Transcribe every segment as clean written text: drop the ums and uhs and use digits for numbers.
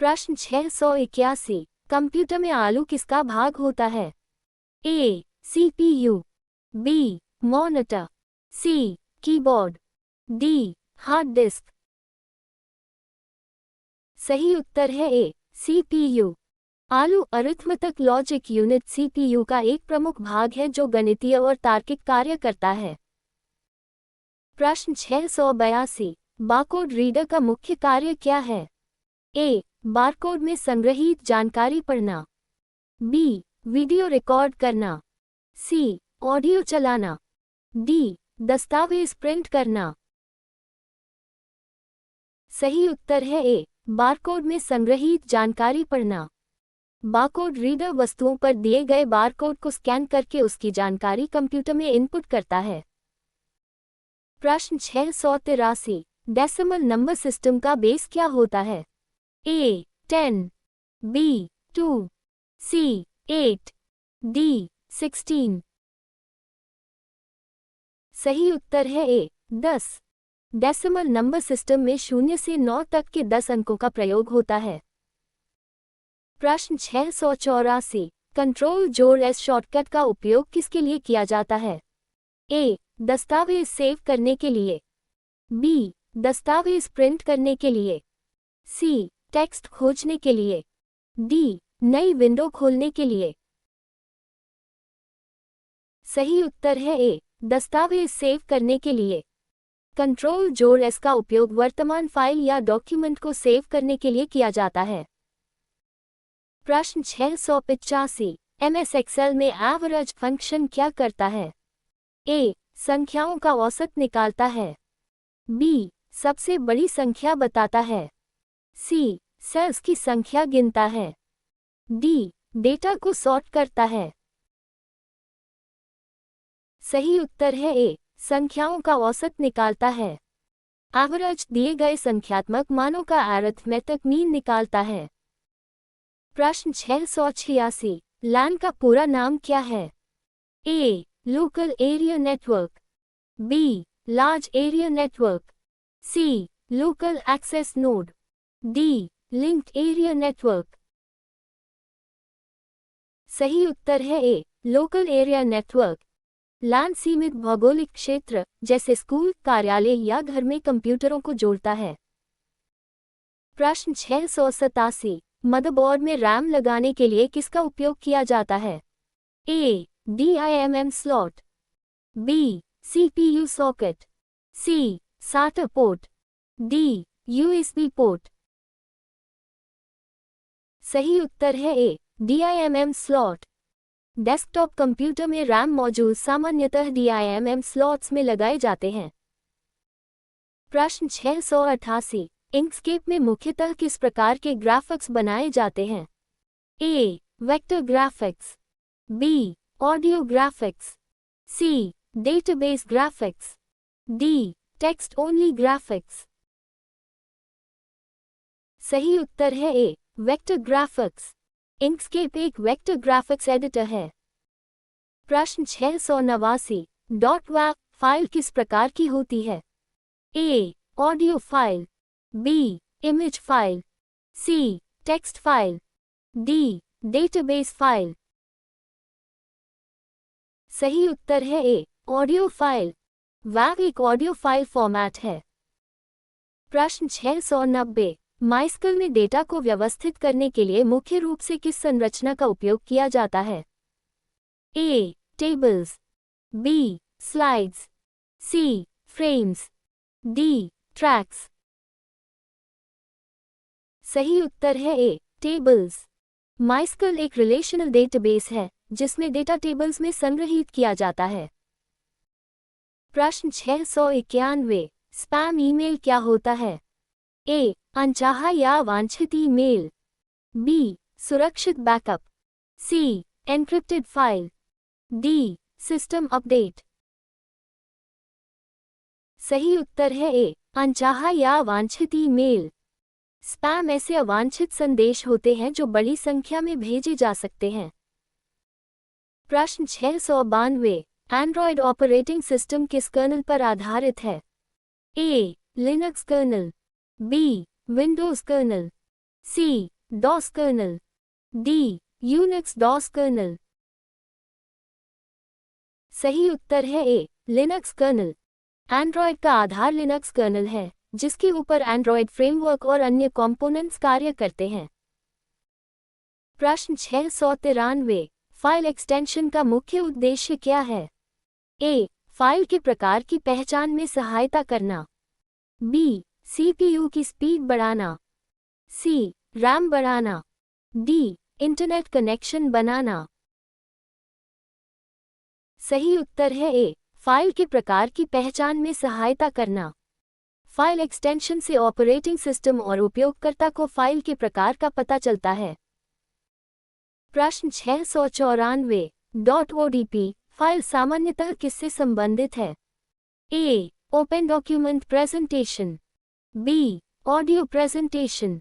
प्रश्न 681। कंप्यूटर में आलू किसका भाग होता है? A. CPU, B. Monitor, C. Keyboard, D. Hard disk. सही उत्तर है A. CPU. ALU arithmetic logic unit CPU का एक प्रमुख भाग है जो गणितीय और तार्किक कार्य करता है। प्रश्न 682। बारकोड रीडर का मुख्य कार्य क्या है? ए. बारकोड में संग्रहीत जानकारी पढ़ना, बी. वीडियो रिकॉर्ड करना, सी. ऑडियो चलाना, डी. दस्तावेज प्रिंट करना। सही उत्तर है ए. बारकोड में संग्रहीत जानकारी पढ़ना। बारकोड रीडर वस्तुओं पर दिए गए बारकोड को स्कैन करके उसकी जानकारी कंप्यूटर में इनपुट करता है। प्रश्न 683। डेसिमल नंबर सिस्टम का बेस क्या होता है? ए. 10, बी. 2, सी. 8, डी. 16। सही उत्तर है ए. 10। डेसिमल नंबर सिस्टम में 0 से 9 तक के 10 अंकों का प्रयोग होता है। प्रश्न 684। कंट्रोल जोड़ एस शॉर्टकट का उपयोग किसके लिए किया जाता है? ए. दस्तावेज सेव करने के लिए, बी. दस्तावेज प्रिंट करने के लिए, सी. टेक्स्ट खोजने के लिए, डी. नई विंडो खोलने के लिए। सही उत्तर है ए. दस्तावेज सेव करने के लिए। कंट्रोल जोड़ एस का उपयोग वर्तमान फाइल या डॉक्यूमेंट को सेव करने के लिए किया जाता है। प्रश्न 685। एमएस एक्सेल में एवरेज फंक्शन क्या करता है? ए. संख्याओं का औसत निकालता है, बी. सबसे बड़ी संख्या बताता है, सी. सेल्स की संख्या गिनता है, डी. डेटा को सॉर्ट करता है। सही उत्तर है ए. संख्याओं का औसत निकालता है। एवरेज दिए गए संख्यात्मक मानों का अरिथमेटिक मीन निकालता है। प्रश्न 686। लैन का पूरा नाम क्या है? A. Local area network, B. Large area network, C. Local access node, D. Linked area network. सही उत्तर है A. Local area network. LAN सीमित भौगोलिक क्षेत्र जैसे स्कूल, कार्यालय या घर में कंप्यूटरों को जोड़ता है। प्रश्न 687। मदरबोर्ड में रैम लगाने के लिए किसका उपयोग किया जाता है? A. DIMM slot, B. CPU socket, C. SATA port, D. USB port. सही उत्तर है A. DIMM slot. Desktop computer में रैम मॉड्यूल सामान्यतः DIMM स्लॉट्स में लगाए जाते हैं। प्रश्न 688। इंकस्केप में मुख्यतः किस प्रकार के ग्राफिक्स बनाए जाते हैं? A. Vector graphics, B. Audio graphics, C. Database graphics, D. Text only graphics. सही उत्तर है ए. Vector graphics. इंकस्केप एक वेक्टर ग्राफिक्स एडिटर है। प्रश्न 689। .wav फाइल किस प्रकार की होती है? A. Audio file, B. Image file, C. Text file, D. Database file. सही उत्तर है ए. Audio file. WAV एक ऑडियो फाइल फॉर्मेट है। प्रश्न 690। माइस्कल में डेटा को व्यवस्थित करने के लिए मुख्य रूप से किस संरचना का उपयोग किया जाता है? A. Tables, B. Slides, C. Frames, D. Tracks. सही उत्तर है ए. टेबल्स। माइस्कल एक रिलेशनल डेटाबेस है जिसमें डेटा टेबल्स में संग्रहीत किया जाता है। प्रश्न 691। स्पैम ईमेल क्या होता है? ए. अनचाहा या अवांछित ईमेल, बी. सुरक्षित backup, C. Encrypted file, D. System update. सही उत्तर है ए. अनचाहा या अवांछित ईमेल। स्पैम ऐसे अवांछित संदेश होते हैं जो बड़ी संख्या में भेजे जा सकते हैं। प्रश्न 692। एंड्रॉयड ऑपरेटिंग सिस्टम किस कर्नल पर आधारित है? A. Linux kernel, B. Windows kernel, C. DOS kernel. D. Unix DOS kernel. सही उत्तर है ए. Linux colonel. एंड्रॉयड का आधार लिनक्स कर्नल है, जिसके ऊपर एंड्रॉयड फ्रेमवर्क और अन्य कंपोनेंट्स कार्य करते हैं। प्रश्न 693। फाइल एक्सटेंशन का मुख्य उद्देश्य क्या है? ए. फाइल के प्रकार की पहचान में सहायता करना। बी. सीपीयू की स्पीड बढ़ाना। सी. रैम बढ़ाना। डी. इंटरनेट कनेक्शन बनाना। सही उत्तर है ए. फाइल के प्रकार की पहचान में सहायता करना। फाइल एक्सटेंशन से ऑपरेटिंग सिस्टम और उपयोगकर्ता को फाइल के प्रकार का पता चलता है। प्रश्न 694। .odp फाइल सामान्यतः किससे संबंधित है? A. Open document presentation. B. Audio presentation.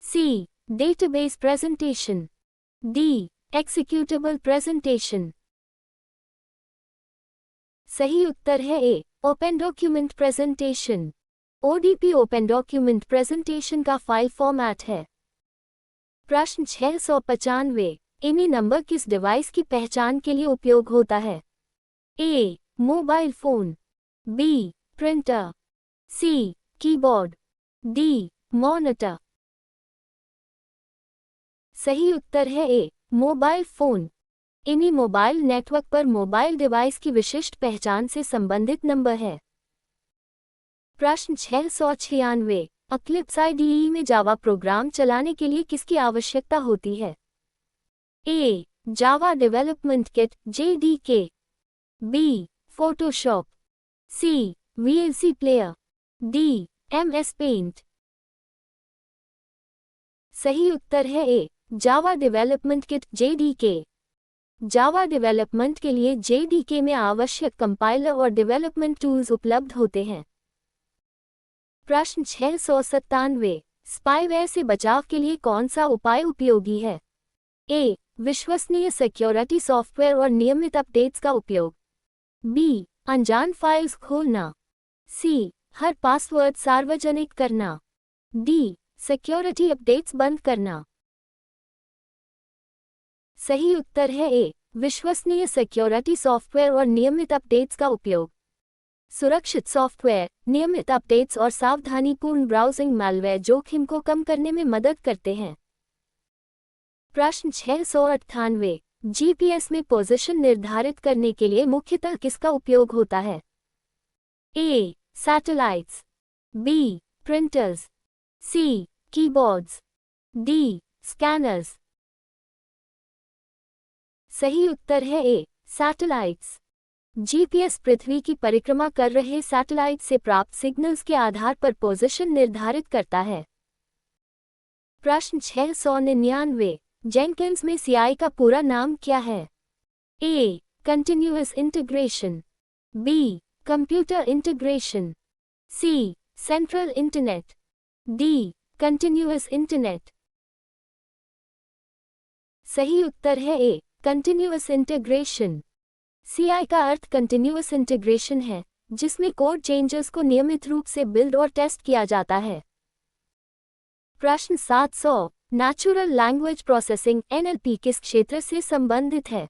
C. Database presentation. D. Executable presentation. सही उत्तर है A. Open document presentation. ODP open document presentation का फाइल फॉर्मेट है। प्रश्न 695। इमी नंबर किस डिवाइस की पहचान के लिए उपयोग होता है? A. Mobile phone. B. Printer. C. Keyboard. D. Monitor. सही उत्तर है A. Mobile phone. IMEI mobile network पर मोबाइल डिवाइस की विशिष्ट पहचान से संबंधित नंबर है। प्रश्न 696। एक्लिप्स आईडीई में जावा प्रोग्राम चलाने के लिए किसकी आवश्यकता होती है? A. Java development kit JDK। B. Photoshop. C. VLC player. D. MS paint. सही उत्तर है A. Java development kit JDK। Java development के लिए JDK में आवश्यक कंपाइलर और डेवलपमेंट टूल्स उपलब्ध होते हैं। प्रश्न 697। स्पाईवेयर से बचाव के लिए कौन सा उपाय उपयोगी है? ए. विश्वसनीय सिक्योरिटी सॉफ्टवेयर और नियमित अपडेट्स का उपयोग। बी. अनजान फाइल्स खोलना। सी. हर पासवर्ड सार्वजनिक करना। डी. सिक्योरिटी अपडेट्स बंद करना। सही उत्तर है ए. विश्वसनीय सिक्योरिटी सॉफ्टवेयर और नियमित अपडेट्स का उपयोग। सुरक्षित सॉफ्टवेयर, नियमित अपडेट्स और सावधानीपूर्ण ब्राउजिंग मैलवेयर जोखिम को कम करने में मदद करते हैं। प्रश्न 698। जीपीएस में पोजीशन निर्धारित करने के लिए मुख्यतः किसका उपयोग होता है? ए. सैटेलाइट्स। बी. प्रिंटर्स। सी. कीबोर्ड्स। डी. स्कैनर्स। सही उत्तर है ए. सैटेलाइट्स। जीपीएस पृथ्वी की परिक्रमा कर रहे सैटेलाइट से प्राप्त सिग्नल्स के आधार पर पोजीशन निर्धारित करता है। प्रश्न 699। जेनकिंस में CI का पूरा नाम क्या है? A. Continuous integration. B. Computer integration. C. Central internet. D. Continuous internet. सही उत्तर है ए. Continuous integration. CI का अर्थ कंटिन्यूअस इंटीग्रेशन है, जिसमें कोड चेंजेस को नियमित रूप से बिल्ड और टेस्ट किया जाता है। प्रश्न 700। नेचुरल लैंग्वेज प्रोसेसिंग NLP किस क्षेत्र से संबंधित है?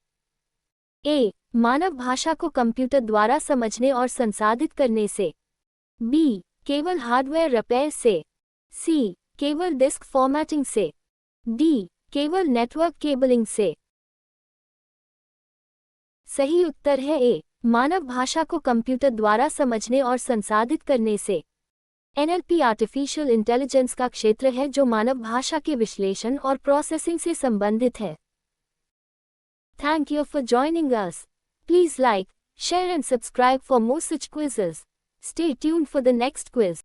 ए. मानव भाषा को कंप्यूटर द्वारा समझने और संसाधित करने से। बी. केवल हार्डवेयर रिपेयर से। सी. केवल डिस्क फॉर्मेटिंग से। डी. केवल नेटवर्क केबलिंग से। सही उत्तर है ए. मानव भाषा को कंप्यूटर द्वारा समझने और संसाधित करने से। NLP आर्टिफिशियल इंटेलिजेंस का क्षेत्र है जो मानव भाषा के विश्लेषण और प्रोसेसिंग से संबंधित है। Thank you for joining us. Please like, share and subscribe for more such quizzes. Stay tuned for the next quiz.